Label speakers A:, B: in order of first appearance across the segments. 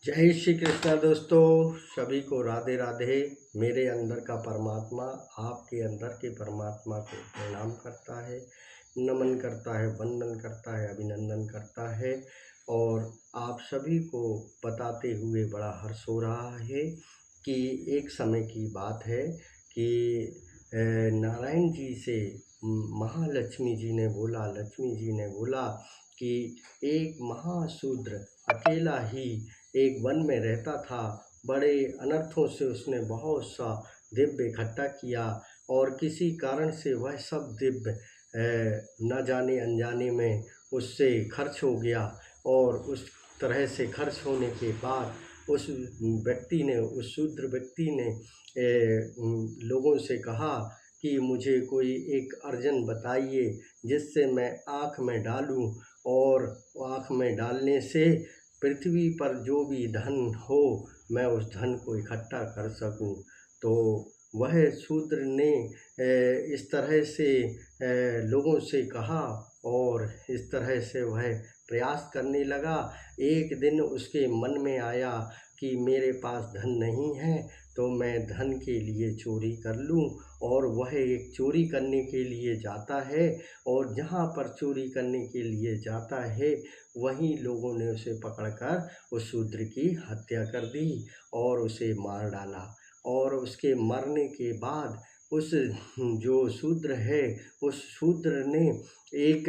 A: जय श्री कृष्णा दोस्तों, सभी को राधे राधे। मेरे अंदर का परमात्मा आपके अंदर के परमात्मा को प्रणाम करता है, नमन करता है, वंदन करता है, अभिनंदन करता है। और आप सभी को बताते हुए बड़ा हर्ष हो रहा है कि एक समय की बात है कि नारायण जी से महालक्ष्मी जी ने बोला, लक्ष्मी जी ने बोला कि एक महाशूद्र अकेला ही एक वन में रहता था। बड़े अनर्थों से उसने बहुत सा दिव्य इकट्ठा किया और किसी कारण से वह सब दिव्य न जाने अनजाने में उससे खर्च हो गया। और उस तरह से खर्च होने के बाद उस व्यक्ति ने, उस शूद्र व्यक्ति ने लोगों से कहा कि मुझे कोई एक अर्जन बताइए जिससे मैं आँख में डालूं और आँख में डालने से पृथ्वी पर जो भी धन हो मैं उस धन को इकट्ठा कर सकूं। तो वह शूद्र ने इस तरह से लोगों से कहा और इस तरह से वह प्रयास करने लगा। एक दिन उसके मन में आया कि मेरे पास धन नहीं है तो मैं धन के लिए चोरी कर लूं। और वह एक चोरी करने के लिए जाता है और जहाँ पर चोरी करने के लिए जाता है वहीं लोगों ने उसे पकड़कर उस शूद्र की हत्या कर दी और उसे मार डाला। और उसके मरने के बाद उस जो शूद्र है, उस शूद्र ने एक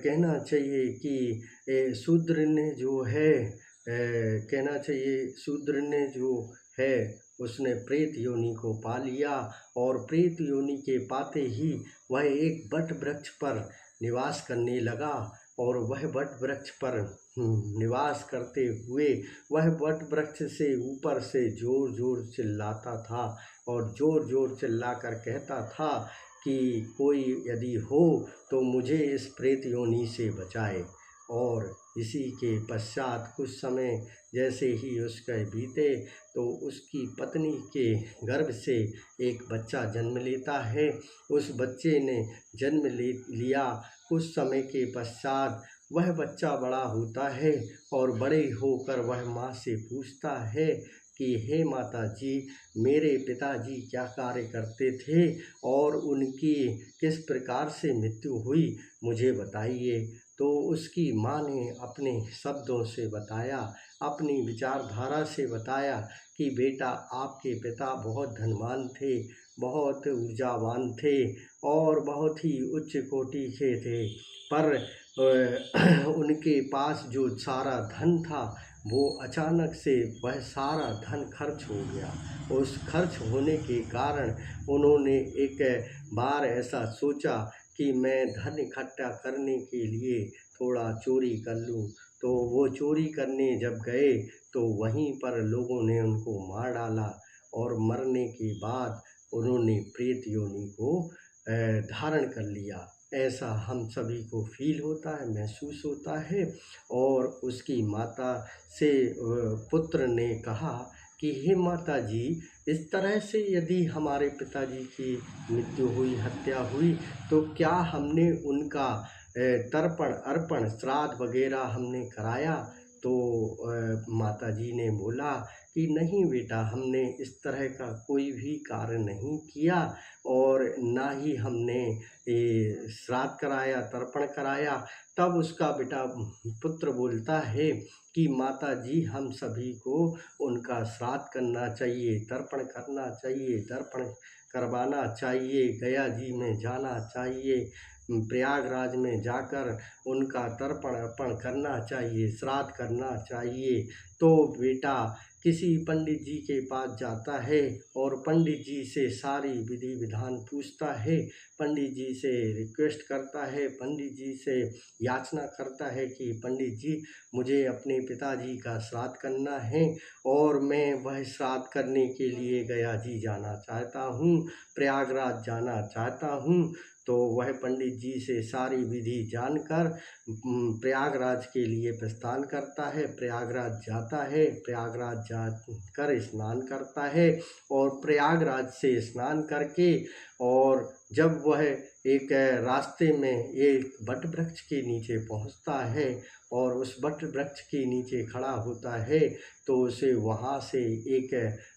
A: कहना चाहिए कि शूद्र ने जो है कहना चाहिए शूद्र ने जो है उसने प्रेत योनि को पा लिया। और प्रेत योनि के पाते ही वह एक वट वृक्ष पर निवास करने लगा। और वह वट वृक्ष पर निवास करते हुए वह वट वृक्ष से ऊपर से जोर जोर चिल्लाता था और जोर जोर चिल्लाकर कहता था कि कोई यदि हो तो मुझे इस प्रेत योनि से बचाए। और इसी के पश्चात कुछ समय जैसे ही उसके बीते तो उसकी पत्नी के गर्भ से एक बच्चा जन्म लेता है। उस बच्चे ने जन्म लिया। कुछ समय के पश्चात वह बच्चा बड़ा होता है और बड़े होकर वह माँ से पूछता है कि हे माता जी, मेरे पिताजी क्या कार्य करते थे और उनकी किस प्रकार से मृत्यु हुई, मुझे बताइए। तो उसकी माँ ने अपने शब्दों से बताया, अपनी विचारधारा से बताया कि बेटा, आपके पिता बहुत धनवान थे, बहुत ऊर्जावान थे और बहुत ही उच्च कोटि के थे। पर उनके पास जो सारा धन था वो अचानक से वह सारा धन खर्च हो गया। उस खर्च होने के कारण उन्होंने एक बार ऐसा सोचा कि मैं धन इकट्ठा करने के लिए थोड़ा चोरी कर लूं। तो वो चोरी करने जब गए तो वहीं पर लोगों ने उनको मार डाला और मरने के बाद उन्होंने प्रेत योनि को धारण कर लिया। ऐसा हम सभी को फील होता है, महसूस होता है। और उसकी माता से पुत्र ने कहा कि हे माता जी, इस तरह से यदि हमारे पिताजी की मृत्यु हुई, हत्या हुई, तो क्या हमने उनका तर्पण अर्पण श्राद्ध वगैरह हमने कराया? तो माता जी ने बोला कि नहीं बेटा, हमने इस तरह का कोई भी कार्य नहीं किया और ना ही हमने श्राद्ध कराया, तर्पण कराया। तब उसका बेटा पुत्र बोलता है कि माता जी, हम सभी को उनका श्राद्ध करना चाहिए, तर्पण करना चाहिए, तर्पण करवाना चाहिए, गया जी में जाना चाहिए, प्रयागराज में जाकर उनका तर्पण अर्पण करना चाहिए, श्राद्ध करना चाहिए। तो बेटा किसी पंडित जी के पास जाता है और पंडित जी से सारी विधि विधान पूछता है, पंडित जी से रिक्वेस्ट करता है, पंडित जी से याचना करता है कि पंडित जी, मुझे अपने पिताजी का श्राद्ध करना है और मैं वह श्राद्ध करने के लिए गया जी जाना चाहता हूँ, प्रयागराज जाना चाहता हूँ। तो वह पंडित जी से सारी विधि जानकर प्रयागराज के लिए प्रस्थान करता है, प्रयागराज जाता है, प्रयागराज जा कर स्नान करता है और प्रयागराज से स्नान करके और जब वह एक रास्ते में एक वट वृक्ष के नीचे पहुंचता है और उस वट वृक्ष के नीचे खड़ा होता है तो उसे वहां से एक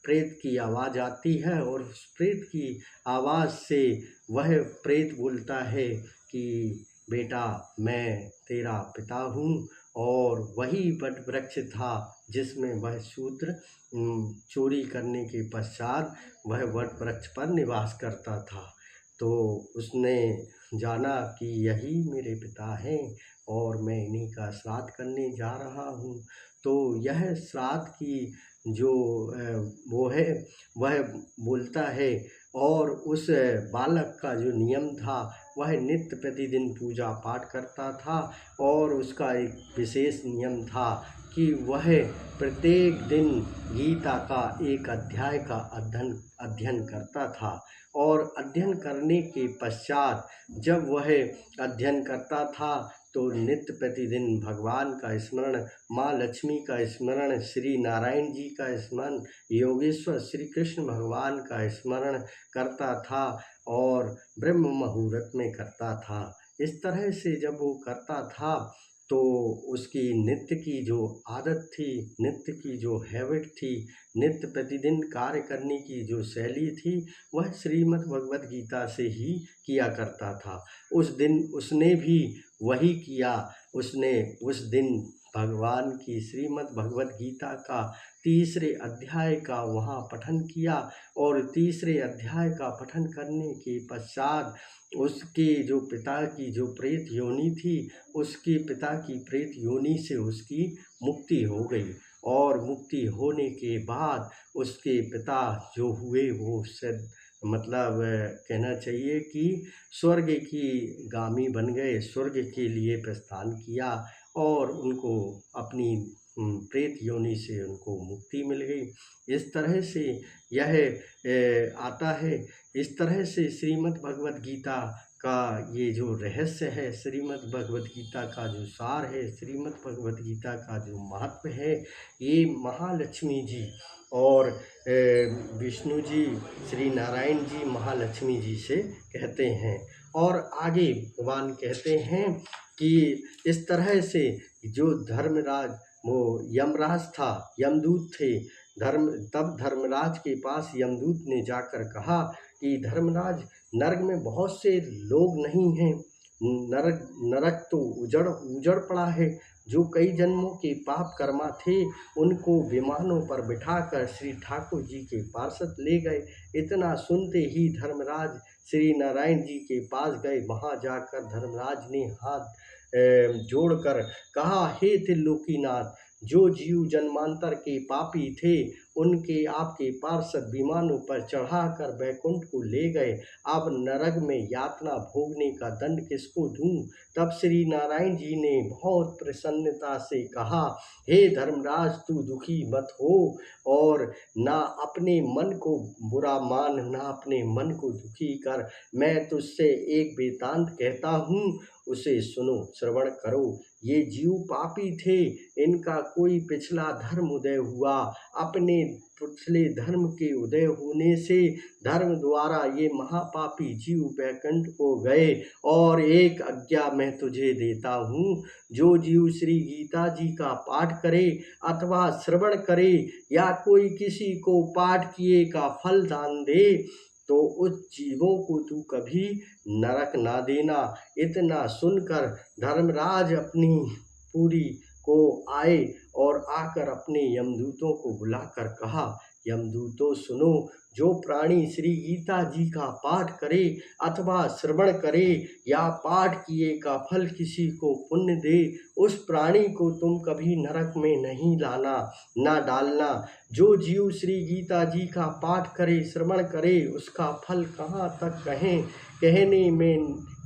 A: प्रेत की आवाज़ आती है और उस प्रेत की आवाज़ से वह प्रेत बोलता है कि बेटा मैं तेरा पिता हूँ। और वही वट वृक्ष था जिसमें वह शूद्र चोरी करने के पश्चात वह वट वृक्ष पर निवास करता था। तो उसने जाना कि यही मेरे पिता हैं और मैं इन्हीं का श्राद्ध करने जा रहा हूँ। तो यह श्राद्ध की जो वो है वह बोलता है। और उस बालक का जो नियम था वह नित्य प्रतिदिन पूजा पाठ करता था और उसका एक विशेष नियम था कि वह प्रत्येक दिन गीता का एक अध्याय का अध्ययन करता था। और अध्ययन करने के पश्चात जब वह अध्ययन करता था तो नित्य प्रतिदिन भगवान का स्मरण, माँ लक्ष्मी का स्मरण, श्री नारायण जी का स्मरण, योगेश्वर श्री कृष्ण भगवान का स्मरण करता था और ब्रह्म मुहूर्त में करता था। इस तरह से जब वो करता था तो उसकी नित्य की जो आदत थी, नित्य की जो हैबिट थी, नित्य प्रतिदिन कार्य करने की जो शैली थी वह श्रीमद् भगवद गीता से ही किया करता था। उस दिन उसने भी वही किया। उसने उस दिन भगवान की श्रीमद् भगवद गीता का तीसरे अध्याय का वहाँ पठन किया और तीसरे अध्याय का पठन करने के पश्चात उसके जो पिता की जो प्रेत योनि थी उसके पिता की प्रेत योनि से उसकी मुक्ति हो गई। और मुक्ति होने के बाद उसके पिता जो हुए वो सिद्ध मतलब कहना चाहिए कि स्वर्ग की गामी बन गए, स्वर्ग के लिए प्रस्थान किया और उनको अपनी प्रेत योनि से उनको मुक्ति मिल गई। इस तरह से यह आता है। इस तरह से श्रीमद् भगवद गीता का ये जो रहस्य है, श्रीमद् भगवद गीता का जो सार है, श्रीमद् भगवद गीता का जो महत्व है, ये महालक्ष्मी जी और विष्णु जी, श्री नारायण जी महालक्ष्मी जी से कहते हैं। और आगे भगवान कहते हैं कि इस तरह से जो धर्मराज वो यमराज था, यमदूत थे, तब धर्मराज के पास यमदूत ने जाकर कहा कि धर्मराज नरक में बहुत से लोग नहीं हैं, नरक तो उजड़ पड़ा है। जो कई जन्मों के पाप कर्मा थे उनको विमानों पर बिठाकर श्री ठाकुर जी के पार्षद ले गए। इतना सुनते ही धर्मराज श्री नारायण जी के पास गए। वहाँ जाकर धर्मराज ने हाथ जोड़कर कहा, हे त्रिलोकीनाथ, जो जीव जन्मांतर के पापी थे उनके आपके पार्षद विमानों पर चढ़ाकर बैकुंठ को ले गए। अब नरक में यातना भोगने का दंड किसको दूं? तब श्री नारायण जी ने बहुत प्रसन्नता से कहा, हे धर्मराज, तू दुखी मत हो और ना अपने मन को बुरा मान, ना अपने मन को दुखी कर। मैं तुझसे एक वेदांत कहता हूँ, उसे सुनो, श्रवण करो। ये जीव पापी थे, इनका कोई पिछला धर्म उदय हुआ। अपने पिछले धर्म के उदय होने से धर्म द्वारा ये महापापी जीव बैकुंठ को गए। और एक आज्ञा मैं तुझे देता हूँ, जो जीव श्री गीता जी का पाठ करे अथवा श्रवण करे या कोई किसी को पाठ किए का फल दान दे तो उस जीवों को तू कभी नरक ना देना। इतना सुनकर धर्मराज अपनी पूरी को आए और आकर अपने यमदूतों को बुलाकर कहा, यमदूतों सुनो, जो प्राणी श्री गीता जी का पाठ करे अथवा श्रवण करे या पाठ किए का फल किसी को पुण्य दे, उस प्राणी को तुम कभी नरक में नहीं लाना, ना डालना। जो जीव श्री गीता जी का पाठ करे, श्रवण करे, उसका फल कहाँ तक कहने में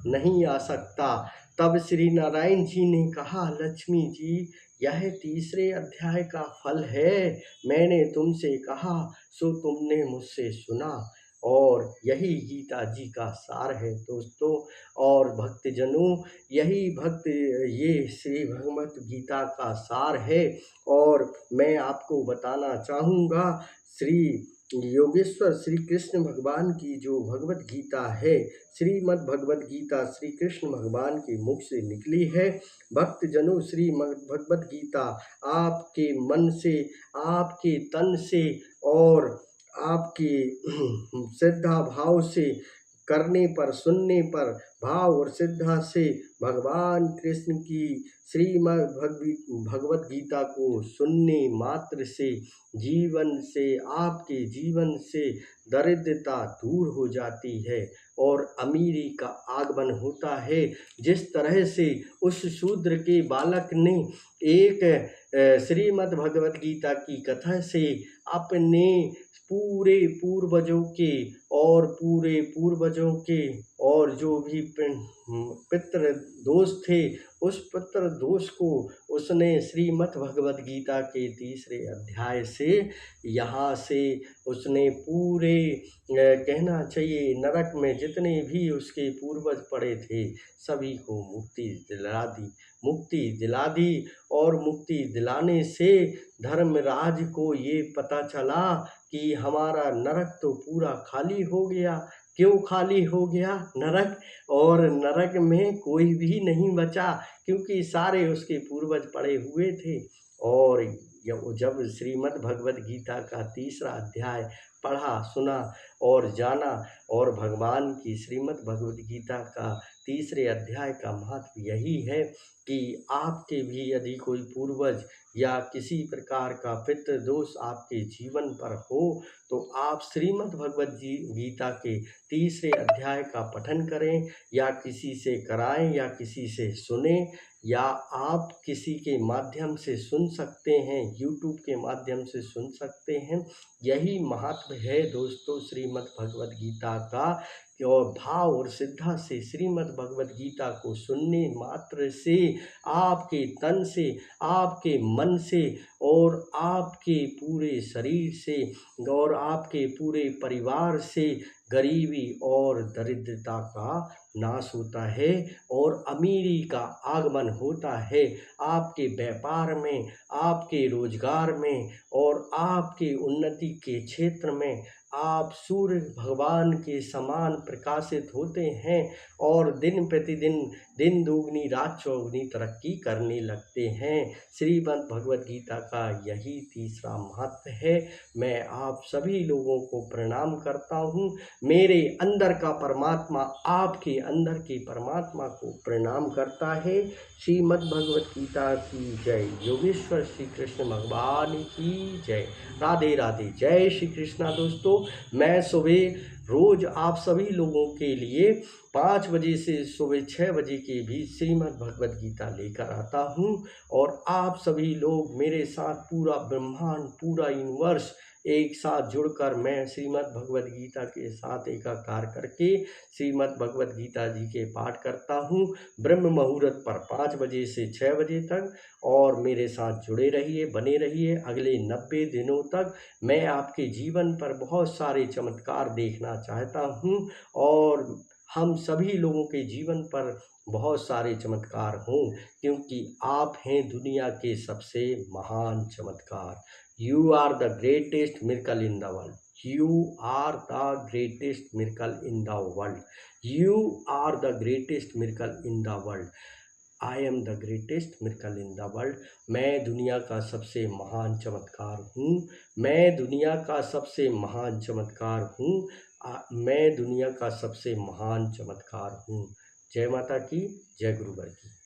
A: नहीं आ सकता। तब श्री नारायण जी ने कहा, लक्ष्मी जी, यह तीसरे अध्याय का फल है। मैंने तुमसे कहा सो तुमने मुझसे सुना। और यही गीता जी का सार है दोस्तों। और भक्तजनों, यही ये श्री भगवत गीता का सार है। और मैं आपको बताना चाहूँगा, श्री योगेश्वर श्री कृष्ण भगवान की जो भगवत गीता है, श्रीमद् भगवत गीता श्री कृष्ण भगवान के मुख से निकली है। भक्तजनों, श्रीमद् भगवत गीता आपके मन से, आपके तन से और आपके श्रद्धा भाव से करने पर, सुनने पर, भाव और श्रद्धा से भगवान कृष्ण की श्रीमद् भगवत गीता को सुनने मात्र से आपके जीवन से दरिद्रता दूर हो जाती है और अमीरी का आगमन होता है। जिस तरह से उस शूद्र के बालक ने एक श्रीमद् भगवत गीता की कथा से अपने पूरे पूर्वजों के और जो भी पितृ दोष थे, उस पितृ दोष को उसने श्रीमद् भगवत गीता के तीसरे अध्याय से यहाँ से उसने पूरे कहना चाहिए नरक में जितने भी उसके पूर्वज पड़े थे सभी को मुक्ति दिला दी। और मुक्ति दिलाने से धर्मराज को ये पता चला कि हमारा नरक तो पूरा खाली हो गया। क्यों खाली हो गया नरक? और नरक में कोई भी नहीं बचा, क्योंकि सारे उसके पूर्वज पड़े हुए थे। और जब श्रीमद् भगवत गीता का तीसरा अध्याय पढ़ा, सुना और जाना, और भगवान की श्रीमद् भगवत गीता का तीसरे अध्याय का महत्व यही है कि आपके भी यदि कोई पूर्वज या किसी प्रकार का पितृ दोष आपके जीवन पर हो, तो आप श्रीमद् भगवत गीता के तीसरे अध्याय का पठन करें, या किसी से कराएं, या किसी से सुने, या आप किसी के माध्यम से सुन सकते हैं, YouTube के माध्यम से सुन सकते हैं। यही महत्व है दोस्तों श्रीमद् भगवत गीता का। और भाव और श्रद्धा से श्रीमद् भगवत गीता को सुनने मात्र से आपके तन से, आपके मन से और आपके पूरे शरीर से और आपके पूरे परिवार से गरीबी और दरिद्रता का नाश होता है और अमीरी का आगमन होता है। आपके व्यापार में, आपके रोजगार में और आपके उन्नति के क्षेत्र में आप सूर्य भगवान के समान प्रकाशित होते हैं और दिन प्रतिदिन, दिन दोगुनी रात चौगुनी तरक्की करने लगते हैं। श्रीमद् भगवत गीता का यही तीसरा महत्व है। मैं आप सभी लोगों को प्रणाम करता हूँ। मेरे अंदर का परमात्मा आपके अंदर के परमात्मा को प्रणाम करता है। श्रीमद् भगवत गीता की जय। योगेश्वर श्री कृष्ण भगवान की जय। राधे राधे। जय श्री कृष्णा। दोस्तों, मैं सुबह रोज आप सभी लोगों के लिए 5 बजे से सुबह 6 बजे के बीच श्रीमद् भगवत गीता लेकर आता हूँ और आप सभी लोग मेरे साथ, पूरा ब्रह्मांड, पूरा यूनिवर्स एक साथ जुड़कर मैं श्रीमद् भगवत गीता के साथ एकाकार करके श्रीमद् भगवत गीता जी के पाठ करता हूँ ब्रह्म मुहूर्त पर 5 बजे से 6 बजे तक। और मेरे साथ जुड़े रहिए, बने रहिए। अगले 90 दिनों तक मैं आपके जीवन पर बहुत सारे चमत्कार देखना चाहता हूँ और हम सभी लोगों के जीवन पर बहुत सारे चमत्कार हों, क्योंकि आप हैं दुनिया के सबसे महान चमत्कार। You are the greatest miracle in the world. You are the greatest miracle in the world. You are the greatest miracle in the world. I am the greatest miracle in the world. मैं दुनिया का सबसे महान चमत्कार हूँ। मैं दुनिया का सबसे महान चमत्कार हूँ। मैं दुनिया का सबसे महान चमत्कार हूँ। जय माता की, जय गुरुवर की।